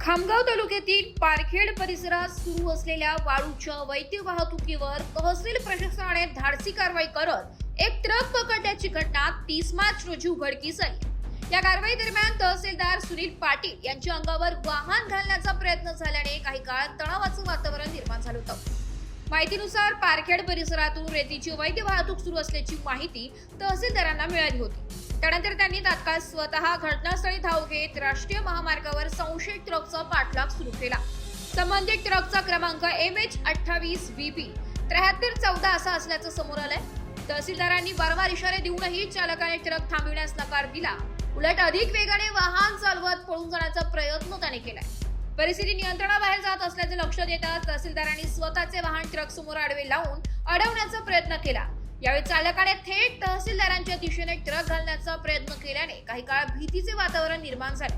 खामगाव तालुक्यातील पारखेड परिसरात सुरू असलेल्या वाळूच्या अवैध वाहतुकीवर तहसील प्रशासनाने धाडसी कारवाई करत एक ट्रक पकडण्याची घटना 30 मार्च रोजी उघडकीस आली। या कारवाई दरम्यान तहसीलदार सुनील पाटील यांच्या अंगावर वाहन घालण्याचा प्रयत्न झाल्याने काही काळ तणावाचं वातावरण निर्माण झालं होतं। माहितीनुसार पारखेड परिसरातून रेतीची अवैध वाहतूक सुरू असल्याची माहिती तहसीलदारांना मिळाली होती। त्यानंतर त्यांनी तात्काळ स्वतः घटनास्थळी धाव घेत राष्ट्रीय महामार्गावर संशयित ट्रकचा पाठलाग सुरू केला। संबंधित ट्रकचा क्रमांक MH28VP 7314 असा असल्याचं समोर आलंय। तहसीलदारांनी वारंवार इशारे देऊनही चालकाने ट्रक थांबविण्यास नकार दिला। उलट अधिक वेगाने वाहन चालवत पळून जाण्याचा प्रयत्न त्याने केलाय। परिस्थिती नियंत्रणाबाहेर जात असल्याचे लक्षात येताच तहसीलदारांनी स्वतःचे वाहन ट्रक समोर आडवे लावून अडवण्याचा प्रयत्न केला। यावेळी चालकाने थेट तहसीलदारांच्या दिशेने ट्रक घालण्याचा प्रयत्न केल्याने काही काळ भीतीचे वातावरण निर्माण झाले।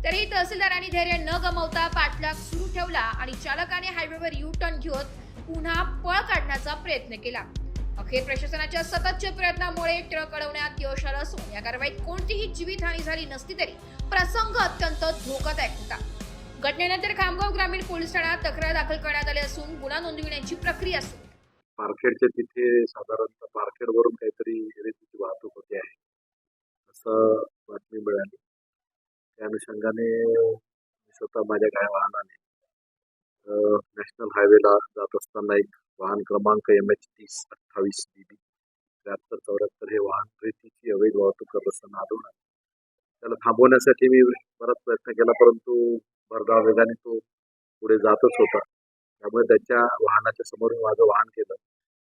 तरीही तहसीलदारांनी धैर्य न गमावता पाठलाग सुरू ठेवला आणि चालकाने हायवेवर यू टर्न घेत पुन्हा पळ काढण्याचा प्रयत्न केला। अखेर प्रशासनाच्या सततच्या प्रयत्नामुळे ट्रक अडवण्यात यश आलं असून या कारवाईत कोणतीही जीवितहानी झाली नसली तरी प्रसंग अत्यंत धोकादायक होता। घटनेनंतर खामगाव ग्रामीण पोलीस ठाण्यात तक्रार दाखल करण्यात आली असून गुन्हा नोंदविण्याची प्रक्रिया सुरू आहे। पारखेडच्या तिथे साधारणतः पारखेडवरून काहीतरी रेतीची वाहतूक होते आहे असं बातमी मिळाली। त्या अनुषंगाने स्वतः माझ्या गाड्या वाहनाने नॅशनल हायवेला जात असताना एक वाहन क्रमांक MH3028VB 7374 हे वाहन रेतीची अवैध वाहतूक करत असताना आढळून आले। त्याला थांबवण्यासाठी मी बराच प्रयत्न केला, परंतु भरधाव वेगाने तो पुढे जातच होता। त्यामुळे त्याच्या वाहनाच्या समोर माझं वाहन केलं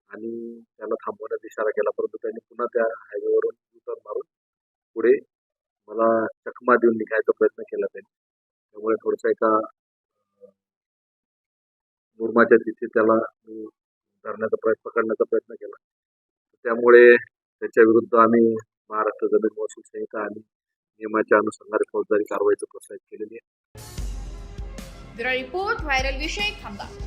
आणि त्याला थांबवण्याचा इशारा केला, परंतु त्यांनी पुन्हा त्या हायवेवरून टर्न मारून पुढे मला चकमा देऊन निघायचा प्रयत्न केला त्यांनी। त्यामुळे थोडसा एका मुरमाच्या तिथे त्याला मी पकडण्याचा प्रयत्न केला। त्यामुळे त्याच्या विरुद्ध आम्ही महाराष्ट्र जमीन महसूल संहिता आणि नियमाच्या अनुषंगाने फौजदारी कारवाईचं प्रोत्साहित केलेली आहे। ब्युरो रिपोर्ट, व्हायरल विषय, खामगाव।